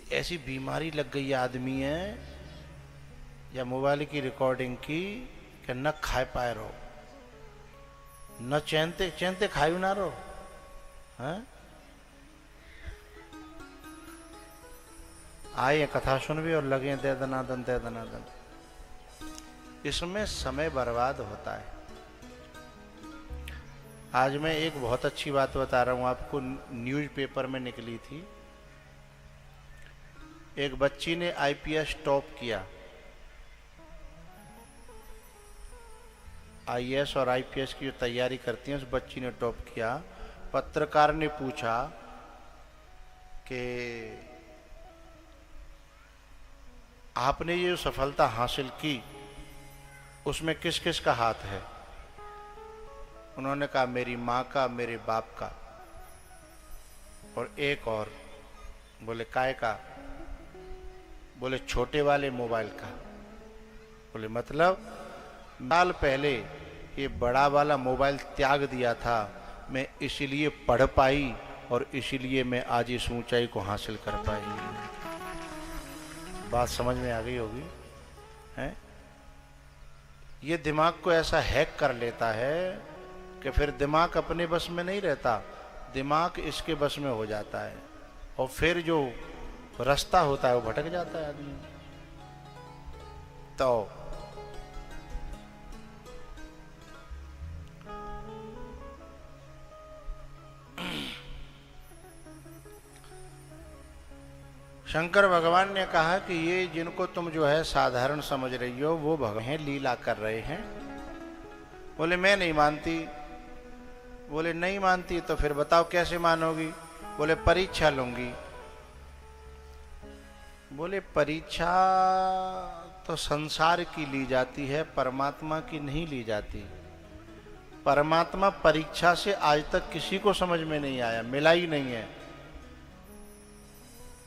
ऐसी बीमारी लग गई आदमी है या मोबाइल की रिकॉर्डिंग की कि न खाए पाए रहो, न चैनते चैनते खायु ना रहो हैं। आए कथा सुन भी और लगे दे दनादन दे दनादन, इसमें समय बर्बाद होता है। आज मैं एक बहुत अच्छी बात बता रहा हूं आपको, न्यूज़पेपर में निकली थी। एक बच्ची ने आईपीएस टॉप किया, आईएएस और आईपीएस की जो तैयारी करती हैं उस बच्ची ने टॉप किया। पत्रकार ने पूछा कि आपने ये जो सफलता हासिल की उसमें किस किस का हाथ है? उन्होंने कहा मेरी माँ का, मेरे बाप का और एक और। बोले काय का? बोले छोटे वाले मोबाइल का। बोले मतलब? साल पहले ये बड़ा वाला मोबाइल त्याग दिया था, मैं इसीलिए पढ़ पाई और इसीलिए मैं आज इस ऊंचाई को हासिल कर पाई। बात समझ में आ गई होगी हैं? ये दिमाग को ऐसा हैक कर लेता है कि फिर दिमाग अपने बस में नहीं रहता, दिमाग इसके बस में हो जाता है और फिर जो रास्ता होता है वो भटक जाता है आदमी। तो शंकर भगवान ने कहा कि ये जिनको तुम जो है साधारण समझ रही हो वो भगवान लीला कर रहे हैं। बोले मैं नहीं मानती। बोले नहीं मानती तो फिर बताओ कैसे मानोगी? बोले परीक्षा लूंगी। बोले परीक्षा तो संसार की ली जाती है, परमात्मा की नहीं ली जाती। परमात्मा परीक्षा से आज तक किसी को समझ में नहीं आया, मिला ही नहीं है।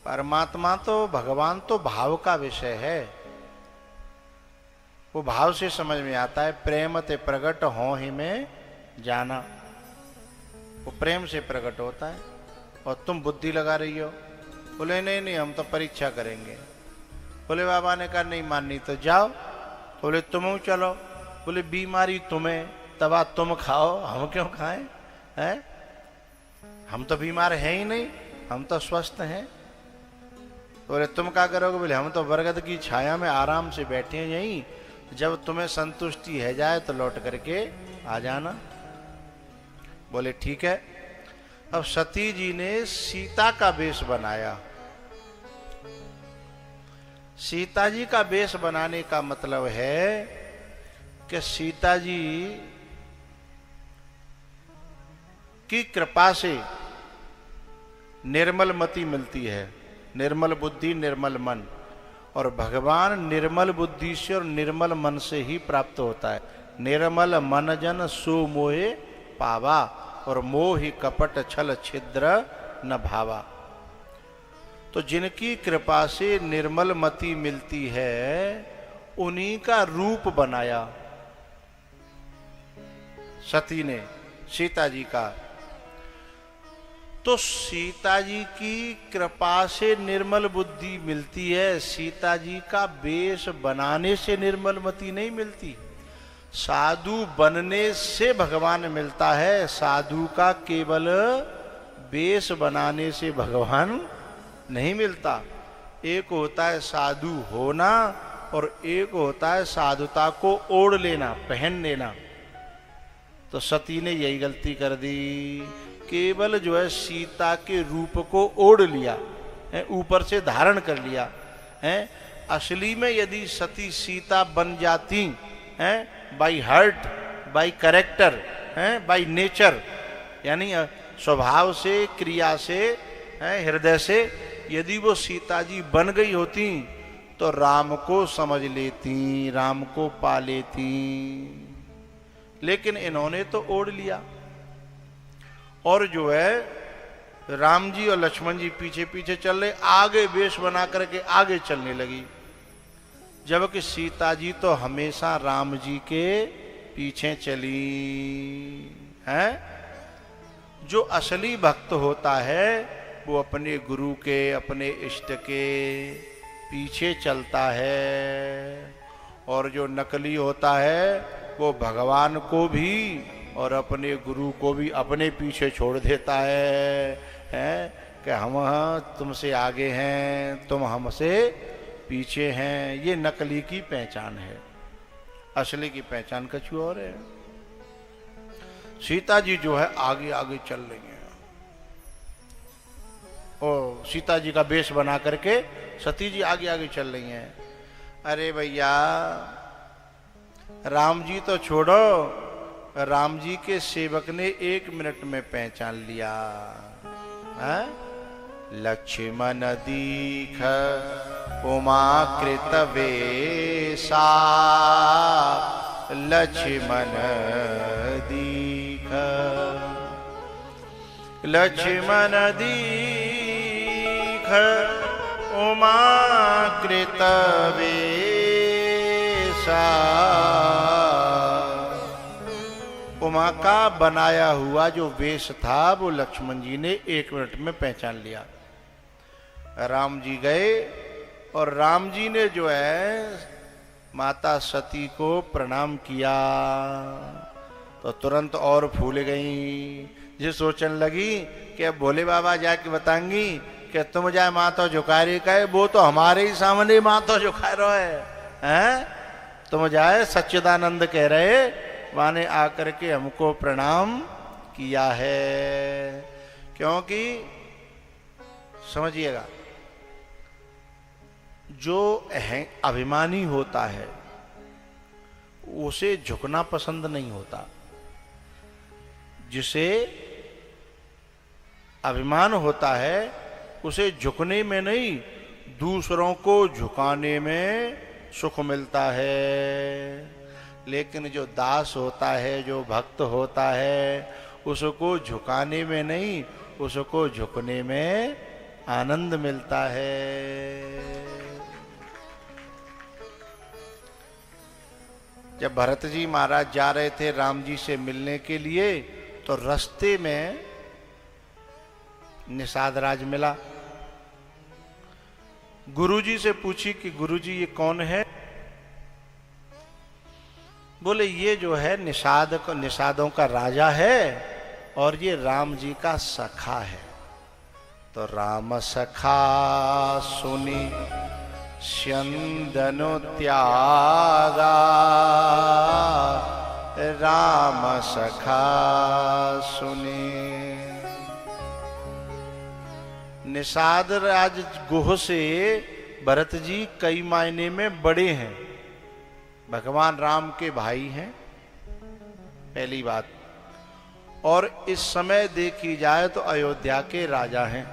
परमात्मा तो, भगवान तो भाव का विषय है, वो भाव से समझ में आता है। प्रेम ते प्रकट हो ही में जाना, वो प्रेम से प्रकट होता है। और तुम बुद्धि लगा रही हो। बोले नहीं नहीं हम तो परीक्षा करेंगे। बोले बाबा ने कहा नहीं माननी तो जाओ। बोले तुम चलो। बोले बीमारी तुम्हें, दवा तुम खाओ, हम क्यों खाएं हैं? हम तो बीमार हैं ही नहीं, हम तो स्वस्थ हैं। बोले तुम क्या करोगे? बोले हम तो बरगद की छाया में आराम से बैठे हैं यहीं, जब तुम्हें संतुष्टि है जाए तो लौट करके आ जाना। बोले ठीक है। अब सती जी ने सीता का वेश बनाया। सीता जी का वेश बनाने का मतलब है कि सीता जी की कृपा से निर्मल मति मिलती है, निर्मल बुद्धि निर्मल मन, और भगवान निर्मल बुद्धि से और निर्मल मन से ही प्राप्त होता है। निर्मल मन जन सो मोहे पावा और मोहि कपट छल छिद्र न भावा। तो जिनकी कृपा से निर्मल मति मिलती है उन्हीं का रूप बनाया सती ने, सीता जी का। तो सीता जी की कृपा से निर्मल बुद्धि मिलती है, सीता जी का वेश बनाने से निर्मल मति नहीं मिलती। साधु बनने से भगवान मिलता है, साधु का केवल वेश बनाने से भगवान नहीं मिलता। एक होता है साधु होना और एक होता है साधुता को ओढ़ लेना, पहन लेना। तो सती ने यही गलती कर दी, केवल जो है सीता के रूप को ओढ़ लिया है, ऊपर से धारण कर लिया है। असली में यदि सती सीता बन जाती है by heart, by character, by nature, यानी स्वभाव से, क्रिया से, हृदय से, यदि वो सीता जी बन गई होती तो राम को समझ लेती, राम को पा लेती। लेकिन इन्होंने तो ओढ़ लिया और जो है राम जी और लक्ष्मण जी पीछे पीछे चल रहे, आगे वेश बना करके आगे चलने लगी, जबकि सीता जी तो हमेशा राम जी के पीछे चली है। जो असली भक्त होता है वो अपने गुरु के, अपने इष्ट के पीछे चलता है, और जो नकली होता है वो भगवान को भी और अपने गुरु को भी अपने पीछे छोड़ देता है कि हम तुमसे आगे हैं, तुम हमसे पीछे हैं। ये नकली की पहचान है, असली की पहचान कुछ और है। सीता जी जो है आगे आगे चल रही हैं, और सीता जी का वेश बना करके सती जी आगे आगे चल रही हैं। अरे भैया, राम जी तो छोड़ो, राम जी के सेवक ने 1 मिनट में पहचान लिया है? लक्ष्मण दीख उमा कृत वेशा, लक्ष्मण दीख, लक्ष्मण दीख उमा कृत वेशा। उमा का बनाया हुआ जो वेश था वो लक्ष्मण जी ने 1 मिनट में पहचान लिया। राम जी गए और राम जी ने जो है माता सती को प्रणाम किया तो तुरंत और फूल गई। ये सोचने लगी कि अब भोले बाबा जाके बताएंगी कि तुम जाए माथा झुका रही कहे, वो तो हमारे ही सामने माथा झुका रहे हैं। तुम जाए सच्चिदानंद कह रहे माने आकर के हमको प्रणाम किया है। क्योंकि समझिएगा, जो अभिमानी होता है उसे झुकना पसंद नहीं होता। जिसे अभिमान होता है उसे झुकने में नहीं, दूसरों को झुकाने में सुख मिलता है। लेकिन जो दास होता है, जो भक्त होता है, उसको झुकाने में नहीं, उसको झुकने में आनंद मिलता है। जब भरत जी महाराज जा रहे थे राम जी से मिलने के लिए तो रास्ते में निषाद राज मिला। गुरुजी से पूछी कि गुरुजी ये कौन है? बोले ये जो है निषादों का राजा है और ये राम जी का सखा है। तो राम सखा सुनी स्यंदनु त्यागा, राम सखा सुनी। निषाद राज गुह से भरत जी कई मायने में बड़े हैं, भगवान राम के भाई हैं, पहली बात। और इस समय देखी जाए तो अयोध्या के राजा हैं।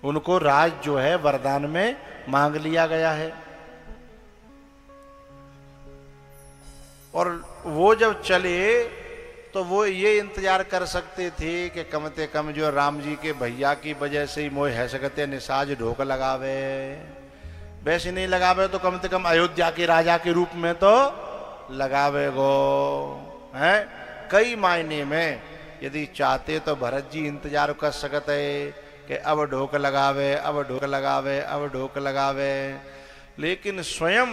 उनको राज जो है वरदान में मांग लिया गया है। और वो जब चले तो वो ये इंतजार कर सकते थे कि कम से कम जो राम जी के भैया की वजह से ही मोह है सकते निसाज ढोक लगावे, वैसे नहीं लगावे तो कम से कम अयोध्या के राजा के रूप में तो लगावे गो है। कई मायने में यदि चाहते तो भरत जी इंतजार कर सकते कि अब ढोक लगावे, अब ढोक लगावे, अब ढोक लगावे। लेकिन स्वयं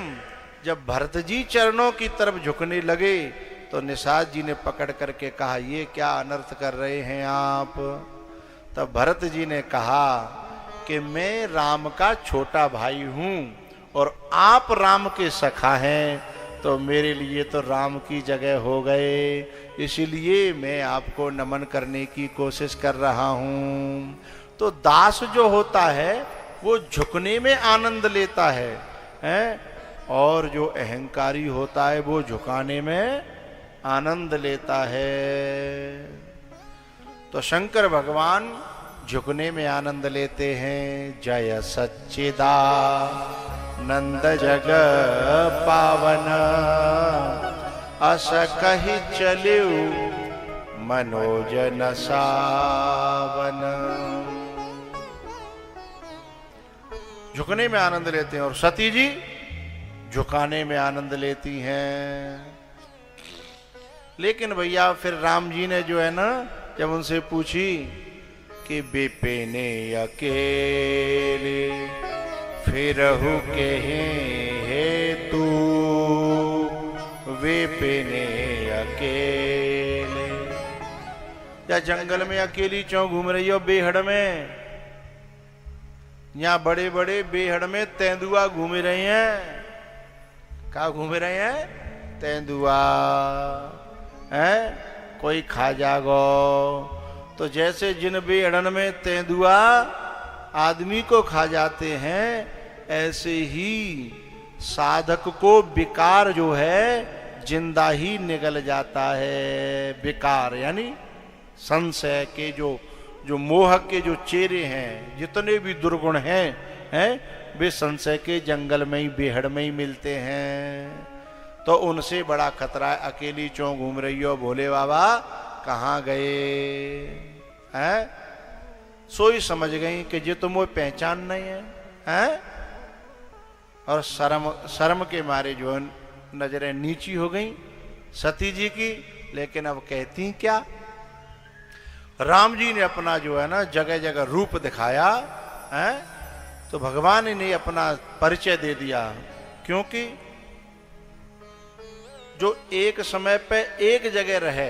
जब भरत जी चरणों की तरफ झुकने लगे तो निषाद जी ने पकड़ करके कहा, ये क्या अनर्थ कर रहे हैं आप? तब भरत जी ने कहा कि मैं राम का छोटा भाई हूं और आप राम के सखा हैं, तो मेरे लिए तो राम की जगह हो गए, इसलिए मैं आपको नमन करने की कोशिश कर रहा हूं। तो दास जो होता है वो झुकने में आनंद लेता है, और जो अहंकारी होता है वो झुकाने में आनंद लेता है। तो शंकर भगवान झुकने में आनंद लेते हैं। जय सच्चिदा नंद जग पावन, अस कहि चलिउ मनोजन सावन। झुकने में आनंद लेते हैं और सती जी झुकाने में आनंद लेती हैं। लेकिन भैया फिर राम जी ने जो है ना, जब उनसे पूछी कि विपिने अकेले फिरहु कहे हे तू विपिने अकेले। या जंगल में अकेली क्यों घूम रही हो बेहड़ में? यहाँ बड़े बड़े बेहड़ में तेंदुआ घूम रहे हैं। कहा घूम रहे हैं? तेंदुआ है, कोई खा जागो। तो जैसे जिन बेहड़न में तेंदुआ आदमी को खा जाते हैं, ऐसे ही साधक को विकार जो है जिंदा ही निगल जाता है। विकार यानी संशय के जो मोह के जो चेहरे हैं, जितने भी दुर्गुण हैं वे संशय के जंगल में ही बेहड़ में ही मिलते हैं। तो उनसे बड़ा खतरा है। अकेली क्यों घूम रही हो भोले बाबा, कहाँ गए हैं? सोई समझ गई कि ये तो मुझे पहचान नहीं है, और शर्म के मारे जो नजरें नीची हो गई सती जी की। लेकिन अब कहती क्या? राम जी ने अपना जो है ना जगह जगह रूप दिखाया है, तो भगवान ने अपना परिचय दे दिया। क्योंकि जो एक समय पे एक जगह रहे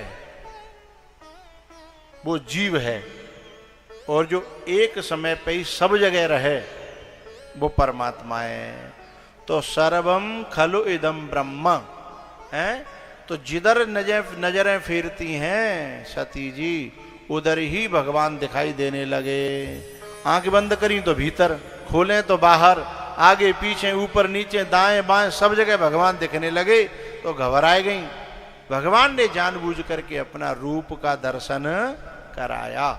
वो जीव है, और जो एक समय पे ही सब जगह रहे वो परमात्मा है। तो सर्वम खलु इदम ब्रह्म है। तो जिधर नजरें फेरती हैं सती जी, उधर ही भगवान दिखाई देने लगे। आंख बंद करी तो भीतर, खोलें तो बाहर, आगे पीछे ऊपर नीचे दाएं बाएं सब जगह भगवान दिखने लगे। तो घबराए गई। भगवान ने जानबूझ करके अपना रूप का दर्शन कराया।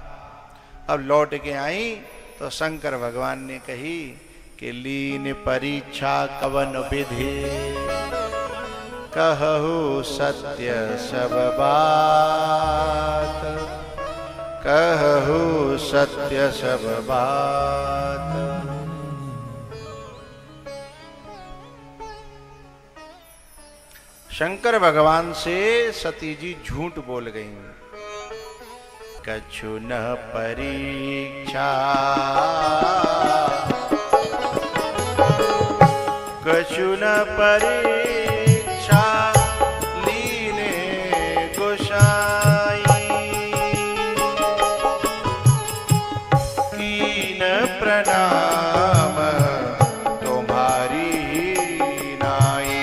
अब लौट के आई तो शंकर भगवान ने कही कि लीन परीक्षा कवन विधि, कहु सत्य सब बात, कहु सत्य सब बात। शंकर भगवान से सती जी झूठ बोल गई। कछु न परीक्षा, कछु न परीक्षा, लीने गोसाई, कीन प्रणाम तुम्हारी नाई।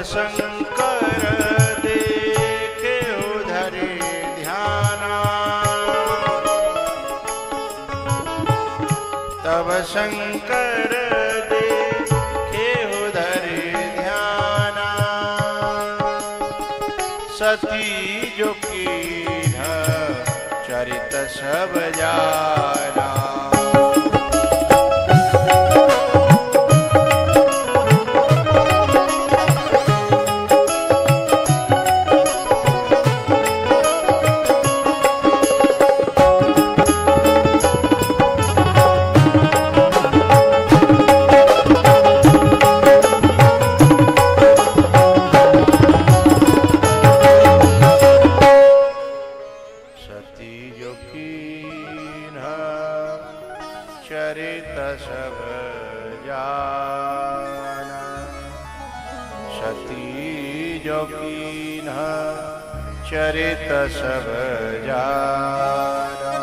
शंकर देखे उधरे ध्याना, तब शंकर देखे उधरे ध्याना। सती जो कीन्ह चरित सब जाना। चरित सब जाना, सती जो कीन्ह चरित सब जाना।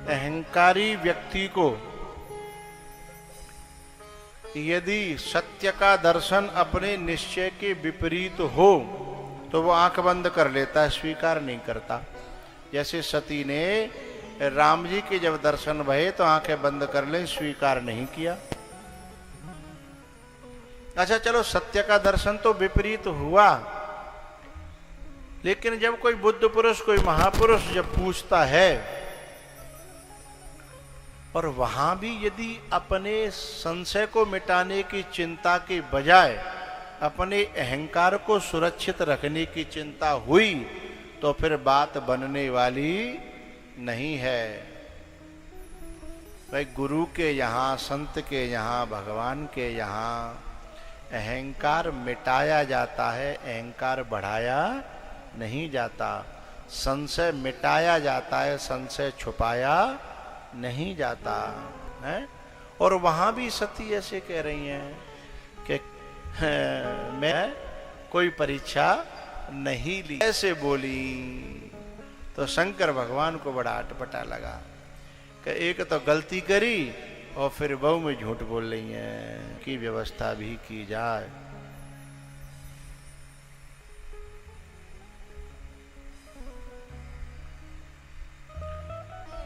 अहंकारी व्यक्ति को यदि सत्य का दर्शन अपने निश्चय के विपरीत हो तो वो आंख बंद कर लेता है, स्वीकार नहीं करता। जैसे सती ने राम जी के जब दर्शन भये तो आंखें बंद कर ले, स्वीकार नहीं किया। अच्छा चलो, सत्य का दर्शन तो विपरीत हुआ, लेकिन जब कोई बुद्ध पुरुष, कोई महापुरुष जब पूछता है, और वहां भी यदि अपने संशय को मिटाने की चिंता के बजाय अपने अहंकार को सुरक्षित रखने की चिंता हुई, तो फिर बात बनने वाली नहीं है। भाई गुरु के यहाँ, संत के यहाँ, भगवान के यहाँ अहंकार मिटाया जाता है, अहंकार बढ़ाया नहीं जाता। संशय मिटाया जाता है, संशय छुपाया नहीं जाता है। और वहां भी सती ऐसे कह रही हैं कि मैं कोई परीक्षा नहीं ली, ऐसे बोली। तो शंकर भगवान को बड़ा अटपटा लगा कि एक तो गलती करी और फिर बहू में झूठ बोल रही हैं, की व्यवस्था भी की जाए।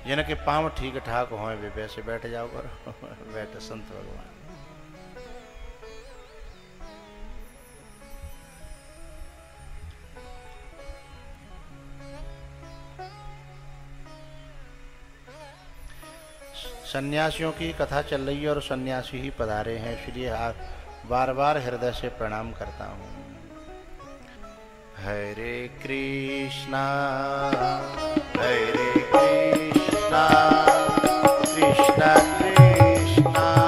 जिनके पांव ठीक ठाक हों वे वैसे बैठ जाओ करो। बैठ संत भगवान। सन्यासियों की कथा चल रही है और सन्यासी ही पधारे हैं, इसलिए बार बार हृदय से प्रणाम करता हूँ। हरे कृष्णा हरे कृष्णा कृष्णा कृष्णा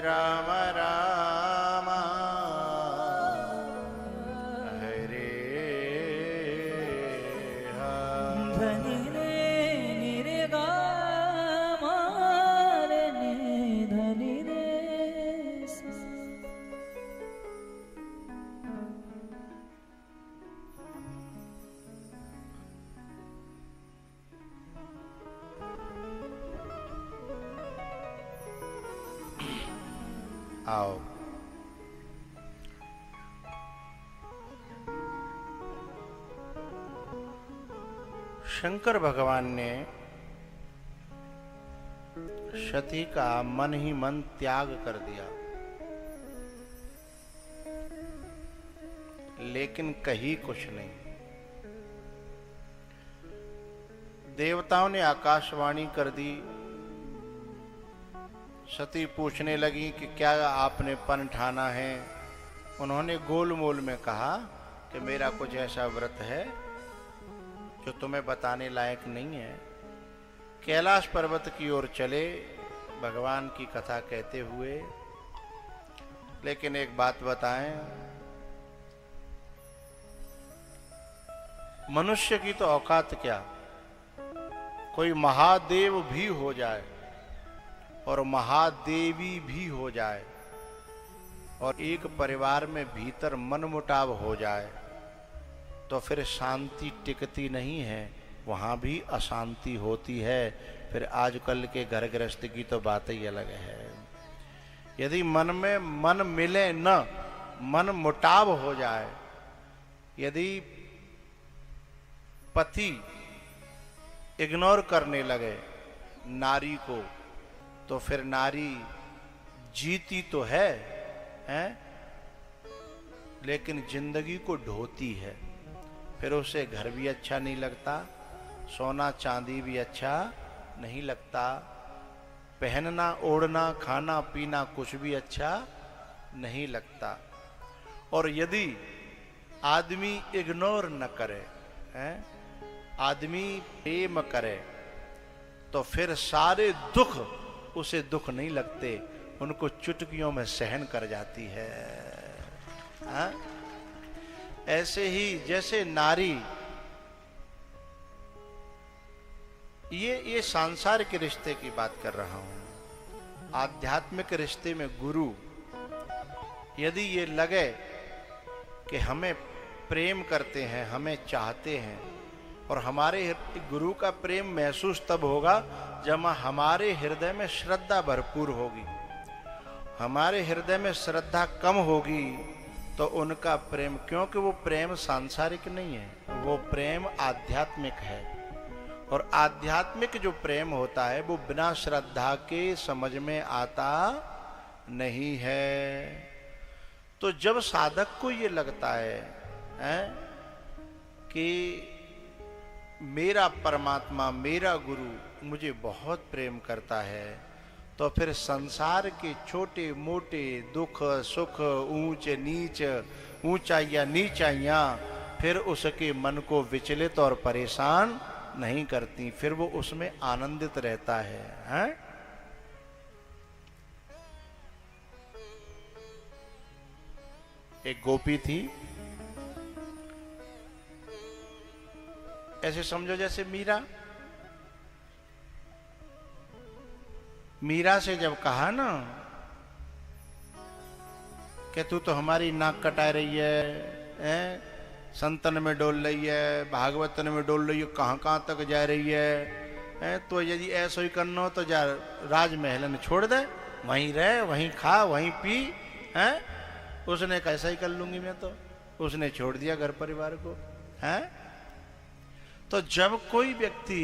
राम राम हरे धनि रे नि रे गा मा रे नि धनि रे सा। आओ शंकर भगवान ने सती का मन ही मन त्याग कर दिया, लेकिन कही कुछ नहीं। देवताओं ने आकाशवाणी कर दी। सती पूछने लगी कि क्या आपने पन ठाना है। उन्होंने गोलमोल में कहा कि मेरा कुछ ऐसा व्रत है जो तुम्हें बताने लायक नहीं है। कैलाश पर्वत की ओर चले भगवान की कथा कहते हुए। लेकिन एक बात बताएं, मनुष्य की तो औकात क्या, कोई महादेव भी हो जाए और महादेवी भी हो जाए और एक परिवार में भीतर मनमुटाव हो जाए तो फिर शांति टिकती नहीं है, वहां भी अशांति होती है। फिर आजकल के घर गृहस्थ की तो बात ही अलग है। यदि मन में मन मिले न, मन मुटाव हो जाए, यदि पति इग्नोर करने लगे नारी को, तो फिर नारी जीती तो है, लेकिन जिंदगी को ढोती है। फिर उसे घर भी अच्छा नहीं लगता, सोना चांदी भी अच्छा नहीं लगता, पहनना ओढ़ना खाना पीना कुछ भी अच्छा नहीं लगता। और यदि आदमी इग्नोर न करे, आदमी प्रेम करे, तो फिर सारे दुख उसे दुख नहीं लगते, उनको चुटकियों में सहन कर जाती है। ऐसे ही जैसे नारी, ये सांसार के रिश्ते की बात कर रहा हूं। आध्यात्मिक रिश्ते में गुरु यदि ये लगे कि हमें प्रेम करते हैं, हमें चाहते हैं, और हमारे गुरु का प्रेम महसूस तब होगा जब हमारे हृदय में श्रद्धा भरपूर होगी। हमारे हृदय में श्रद्धा कम होगी तो उनका प्रेम, क्योंकि वो प्रेम सांसारिक नहीं है, वो प्रेम आध्यात्मिक है। और आध्यात्मिक जो प्रेम होता है वो बिना श्रद्धा के समझ में आता नहीं है। तो जब साधक को ये लगता है कि मेरा परमात्मा, मेरा गुरु मुझे बहुत प्रेम करता है, तो फिर संसार के छोटे मोटे दुख सुख, ऊंच नीच, ऊंचाइयां नीचाइयां फिर उसके मन को विचलित और परेशान नहीं करती, फिर वो उसमें आनंदित रहता है, एक गोपी थी, ऐसे समझो जैसे मीरा से जब कहा ना कि तू तो हमारी नाक कटा रही है, संतन में डोल रही है, भागवतन में डोल रही है, कहाँ कहाँ तक जा रही है, तो यदि ऐसा ही करना हो तो जा राजमहल छोड़ दे, वहीं रह, वहीं खा, वहीं पी, उसने कैसा ही कर लूंगी मैं, तो उसने छोड़ दिया घर परिवार को, तो जब कोई व्यक्ति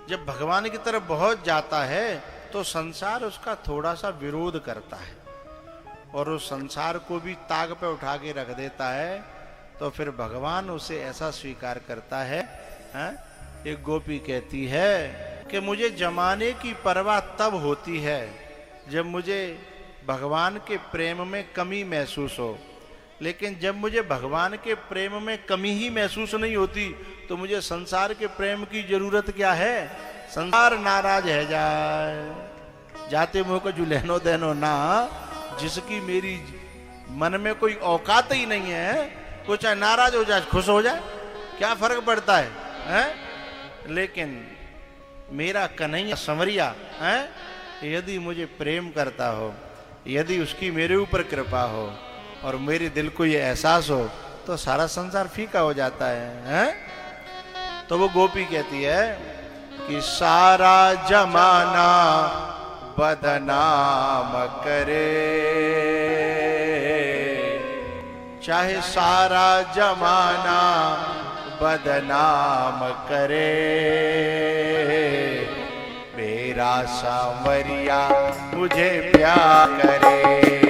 जब भगवान की तरफ बहुत जाता है तो संसार उसका थोड़ा सा विरोध करता है और उस संसार को भी ताक पे उठा के रख देता है, तो फिर भगवान उसे ऐसा स्वीकार करता है। एक गोपी कहती है कि मुझे जमाने की परवाह तब होती है जब मुझे भगवान के प्रेम में कमी महसूस हो, लेकिन जब मुझे भगवान के प्रेम में कमी ही महसूस नहीं होती तो मुझे संसार के प्रेम की जरूरत क्या है। संसार नाराज है जाए, जाते मुंह को जुलहनो देनो ना, जिसकी मेरी मन में कोई औकात ही नहीं है, वो चाहे नाराज हो जाए खुश हो जाए, क्या फर्क पड़ता है? लेकिन मेरा कन्हैया संवरिया यदि मुझे प्रेम करता हो, यदि उसकी मेरे ऊपर कृपा हो और मेरे दिल को ये एहसास हो, तो सारा संसार फीका हो जाता है? तो वो गोपी कहती है कि सारा जमाना बदनाम करे, चाहे सारा जमाना बदनाम करे, मेरा सांवरिया मुझे प्यार करे।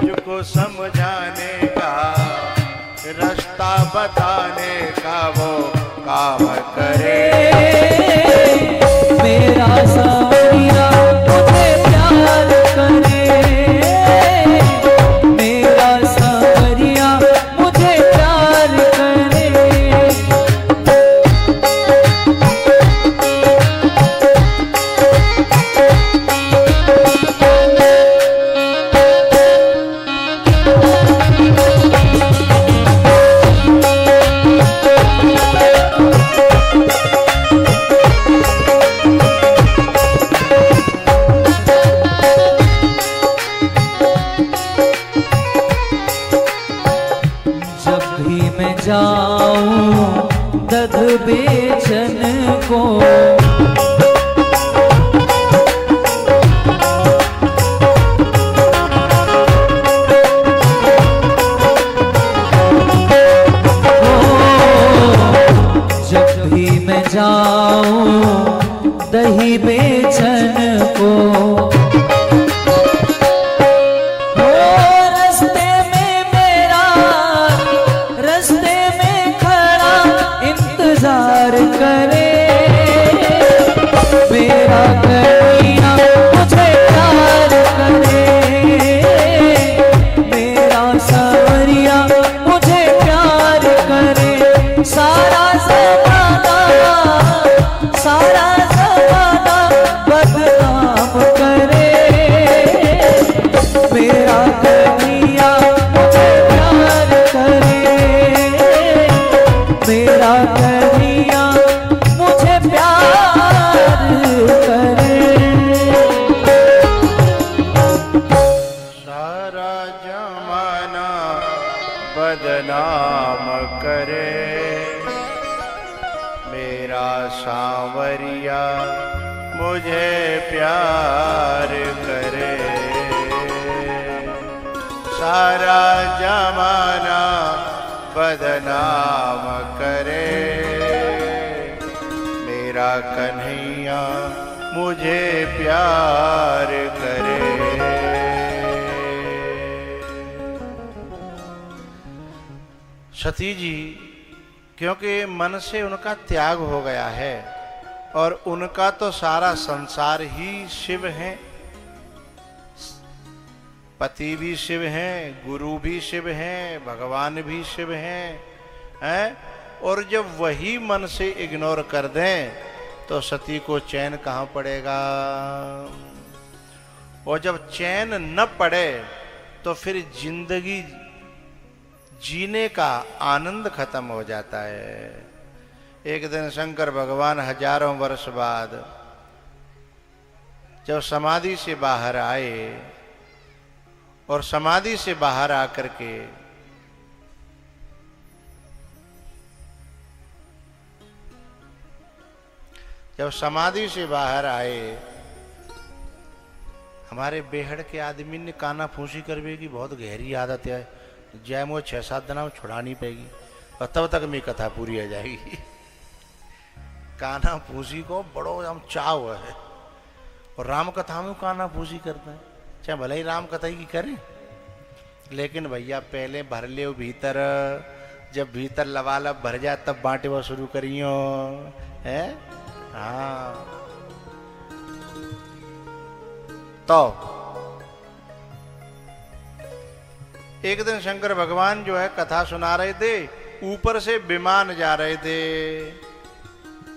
मुझको समझाने का, रास्ता बताने का वो काम करे। मेरा सावरिया मुझे प्यार करे, मेरा सावरिया मुझे प्यार करे। जाऊं दध बेचन को, जब भी मैं जाऊं दही बेचन को, करे मेरा कन्हैया मुझे प्यार करे, मेरा सावरिया मुझे प्यार करे। सारा ज़माना बदनाम करे, मेरा कन्हैया मुझे प्यार करे, मेरा कन्हैया मुझे प्यार करे। सारा जमाना बदनाम करे, मेरा सांवरिया मुझे प्यार करे। सारा जमाना बदनाम करे, मेरा कन्हैया मुझे प्यार करे। सती जी क्योंकि मन से उनका त्याग हो गया है और उनका तो सारा संसार ही शिव है, पति भी शिव हैं, गुरु भी शिव हैं, भगवान भी शिव हैं, और जब वही मन से इग्नोर कर दें तो सती को चैन कहाँ पड़ेगा। और जब चैन न पड़े तो फिर जिंदगी जीने का आनंद खत्म हो जाता है। एक दिन शंकर भगवान हजारों वर्ष बाद जब समाधि से बाहर आए और समाधि से बाहर आकर के जब समाधि से बाहर आए, हमारे बेहड़ के आदमी ने काना फूसी करवे की बहुत गहरी आदत है, जय वो 6-7 दिन में छुड़ानी पड़ेगी और तब तक मेरी कथा पूरी हो जाएगी। काना फूसी को बड़ो हम चाव है और राम कथा में काना फूसी करते हैं, चाहे भले ही राम कथा की करें, लेकिन भैया पहले भर ले भीतर, जब भीतर लबालब भर जाए तब बांटे वो शुरू करियो है। हाँ तो एक दिन शंकर भगवान जो है कथा सुना रहे थे, ऊपर से विमान जा रहे थे।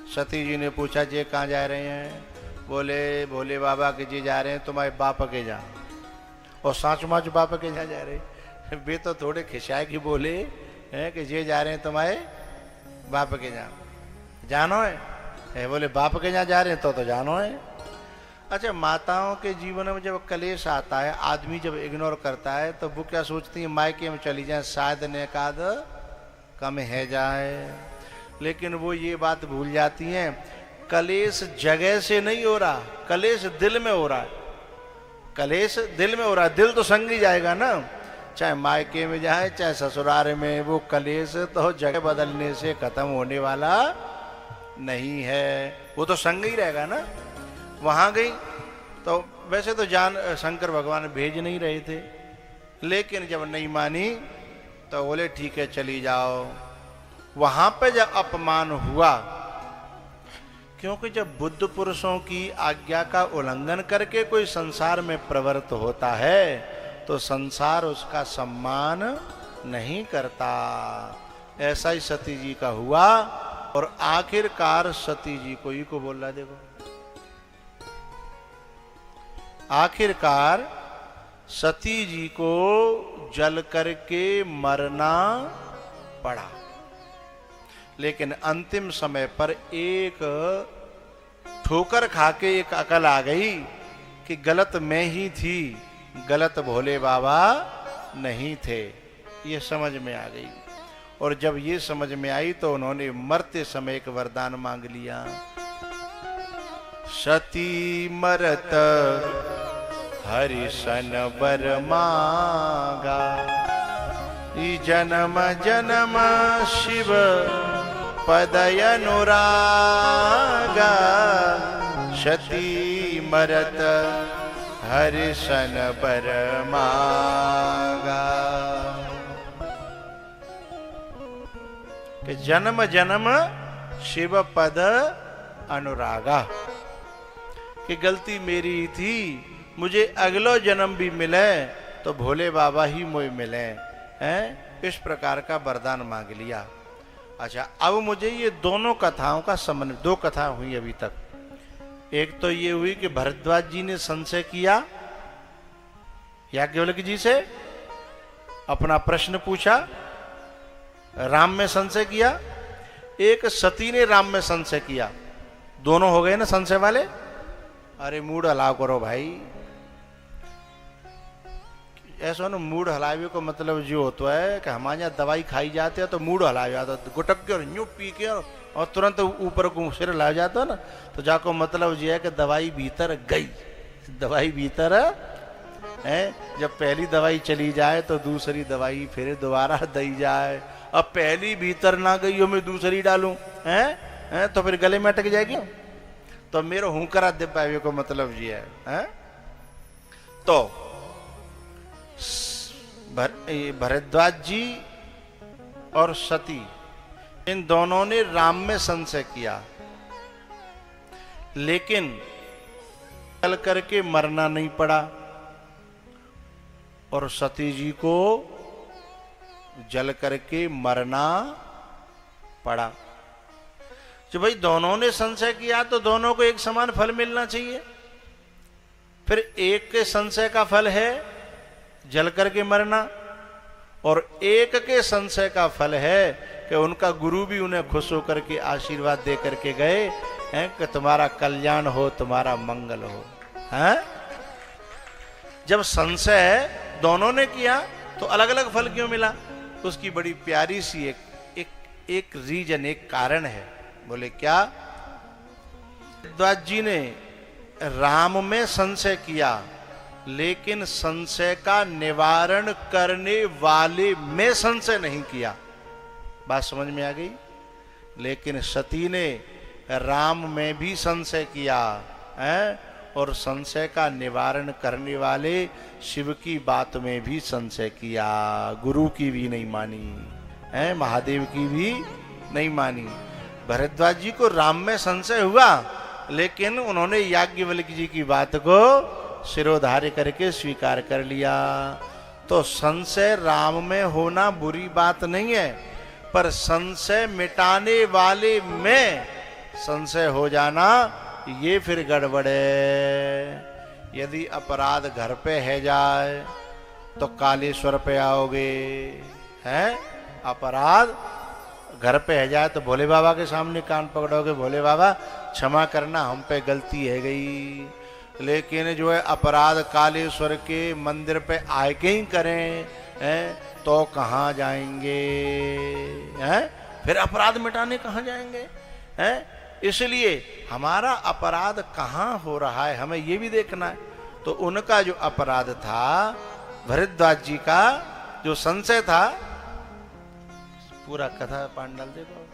सती जी ने पूछा जे कहाँ जा रहे हैं? बोले भोले बाबा के जी जा रहे हैं तुम्हारे बाप के जा। और साँच माच बाप के जा रहे, वे तो थोड़े खिसाए की बोले हैं कि जे जा रहे हैं तुम्हारे बाप के जा, जानो है? बोले बाप के यहाँ जा रहे हैं तो जानो है। अच्छा, माताओं के जीवन में जब कलेश आता है, आदमी जब इग्नोर करता है तो वो क्या सोचती है, मायके में चली जाए शायद नेकाद कम है जाए, लेकिन वो ये बात भूल जाती हैं कलेश जगह से नहीं हो रहा, कलेश दिल में हो रहा है। कलेश दिल में हो रहा है, दिल तो संग ही जाएगा ना, चाहे मायके में जाए चाहे ससुराल में, वो कलेश तो जगह बदलने से खत्म होने वाला नहीं है, वो तो संग ही रहेगा ना। वहां गई तो वैसे तो जान शंकर भगवान भेज नहीं रहे थे, लेकिन जब नहीं मानी तो बोले ठीक है चली जाओ। वहां पे जब अपमान हुआ, क्योंकि जब बुद्ध पुरुषों की आज्ञा का उल्लंघन करके कोई संसार में प्रवृत्त होता है तो संसार उसका सम्मान नहीं करता। ऐसा ही सती जी का हुआ और आखिरकार सती जी को ही को बोल रहा, देखो आखिरकार सती जी को जल करके मरना पड़ा। लेकिन अंतिम समय पर एक ठोकर खाके एक अकल आ गई कि गलत मैं ही थी, गलत भोले बाबा नहीं थे, ये समझ में आ गई। और जब ये समझ में आई तो उन्होंने मरते समय एक वरदान मांग लिया, सती मरत हरिशन वर मांगा, जन्म जन्म शिव पदय अनुरागा, सती मरत हरिशन वर मांगा। कि जन्म जन्म शिव पद अनुरागा, कि गलती मेरी थी, मुझे अगलो जन्म भी मिले तो भोले बाबा ही मोय मिले हैं। इस प्रकार का वरदान मांग लिया। अच्छा, अब मुझे ये दोनों कथाओं का समन्वय, दो कथा हुई अभी तक। एक तो ये हुई कि भरद्वाज जी ने संशय किया, याज्ञवल्क्य जी से अपना प्रश्न पूछा, राम में संशय किया। एक सती ने राम में संशय किया। दोनों हो गए ना संशय वाले। अरे मूड हलाव करो भाई, ऐसा ना मूड हलावे को मतलब जो होता है कि हमारे यहाँ दवाई खाई जाती है तो मूड हलाया जाता है, गुटक के और यूं पी के और तुरंत ऊपर को सिर ला जाता है ना, तो जाको मतलब ये है कि दवाई भीतर गई, दवाई भीतर है। जब पहली दवाई चली जाए तो दूसरी दवाई फिर दोबारा दी जाए। अब पहली भीतर ना गई हो मैं दूसरी डालूं है तो फिर गले में अटक जाएगी। तो मेरा हुंकरा दे पावे को मतलब ये है। तो भरद्वाज जी और सती इन दोनों ने राम में संशय किया, लेकिन चल करके मरना नहीं पड़ा और सती जी को जल करके मरना पड़ा। जो भाई दोनों ने संशय किया तो दोनों को एक समान फल मिलना चाहिए। फिर एक के संशय का फल है जल करके मरना और एक के संशय का फल है कि उनका गुरु भी उन्हें खुश होकर के आशीर्वाद दे करके गए हैं कि तुम्हारा कल्याण हो, तुम्हारा मंगल हो। हैं? जब संशय दोनों ने किया तो अलग अलग फल क्यों मिला? उसकी बड़ी प्यारी सी एक रीजन, एक कारण है। बोले क्या? भरद्वाज जी ने राम में संशय किया, लेकिन संशय का निवारण करने वाले में संशय नहीं किया। बात समझ में आ गई? लेकिन सती ने राम में भी संशय किया है और संशय का निवारण करने वाले शिव की बात में भी संशय किया। गुरु की भी नहीं मानी है, महादेव की भी नहीं मानी। भरद्वाज जी को राम में संशय हुआ, लेकिन उन्होंने याज्ञवल्क्य जी की बात को सिरोधार्य करके स्वीकार कर लिया। तो संशय राम में होना बुरी बात नहीं है, पर संशय मिटाने वाले में संशय हो जाना ये फिर गड़बड़ है। यदि अपराध घर पे है जाए तो कालेश्वर पे आओगे, हैं? अपराध घर पे है जाए तो भोले बाबा के सामने कान पकड़ोगे, भोले बाबा क्षमा करना, हम पे गलती है गई। लेकिन जो है अपराध कालेश्वर के मंदिर पे आके ही करें हैं तो कहाँ जाएंगे? हैं? फिर अपराध मिटाने कहाँ जाएंगे? हैं? इसलिए हमारा अपराध कहाँ हो रहा है हमें ये भी देखना है। तो उनका जो अपराध था, भरद्वाज जी का जो संशय था, पूरा कथा पांडाल देखो।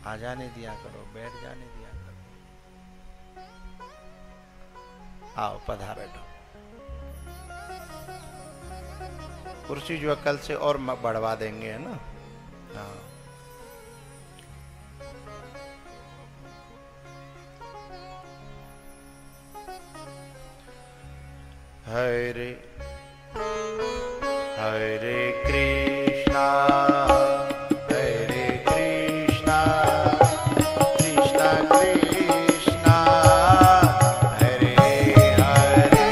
आ जाने दिया करो, बैठ जाने दिया करो। आओ पधारो बैठो। कुर्सी जो है कल से और बढ़वा देंगे, है ना। हाँ हरे हरे कृष्णा हरे कृष्णा कृष्णा कृष्णा हरे हरे।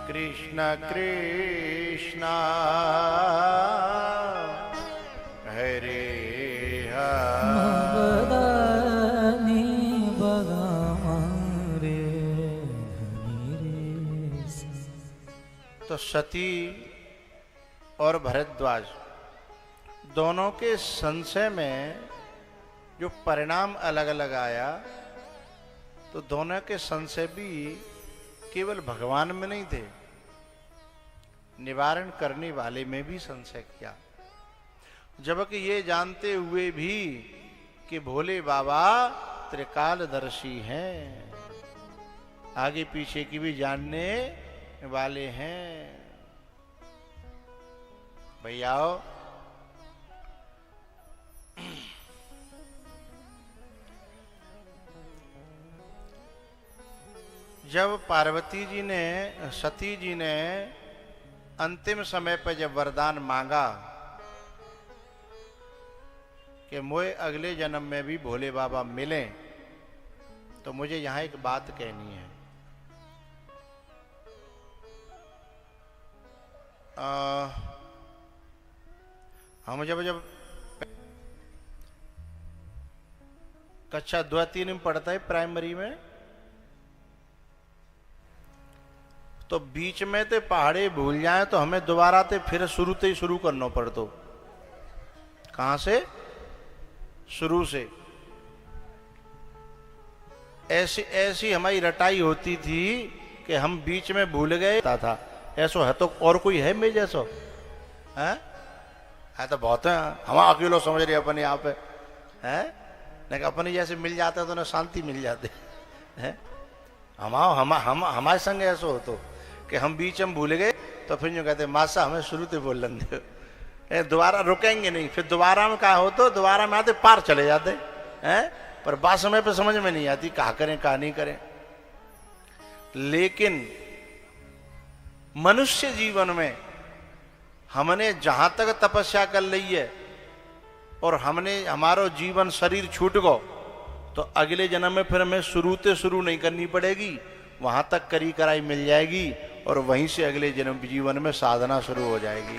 कृष्ण कृष्ण हरे हरे। बदानी बगामारे धनी रे सा। तो सती और भरद्वाज दोनों के संशय में जो परिणाम अलग अलग आया, तो दोनों के संशय भी केवल भगवान में नहीं थे, निवारण करने वाले में भी संशय किया। जबकि ये जानते हुए भी कि भोले बाबा त्रिकालदर्शी हैं, आगे पीछे की भी जानने वाले हैं। भैयाओ, जब पार्वती जी ने, सती जी ने अंतिम समय पर जब वरदान मांगा कि मुझे अगले जन्म में भी भोले बाबा मिलें, तो मुझे यहां एक बात कहनी है। हम जब कक्षा 2-3 में पढ़ता है प्राइमरी में, तो बीच में ते पहाड़े भूल जाए तो हमें दोबारा ते फिर शुरू से ही शुरू करना पड़तो। कहां से? शुरू से। ऐसी हमारी रटाई होती थी कि हम बीच में भूल गए था। ऐसो है तो और कोई है मेरे जैसो? है तो बहुत है, हम अकेलो समझ रहे अपने यहाँ पे है, नहीं अपने जैसे मिल जाते तो ना शांति मिल जाते है। हमारे संग ऐसा हो तो कि हम बीच में भूल गए तो फिर जो कहते मासा हमें शुरू से बोल दे, दोबारा रुकेंगे नहीं। फिर दोबारा में कहा हो तो दोबारा में आते पार चले जाते हैं, पर बात समय पे समझ में नहीं आती कहा करें कहा नहीं करें। लेकिन मनुष्य जीवन में हमने जहां तक तपस्या कर ली है और हमने हमारो जीवन शरीर छूट गो, तो अगले जन्म में फिर हमें शुरू से शुरू नहीं करनी पड़ेगी, वहां तक करी कराई मिल जाएगी और वहीं से अगले जन्म जीवन में साधना शुरू हो जाएगी।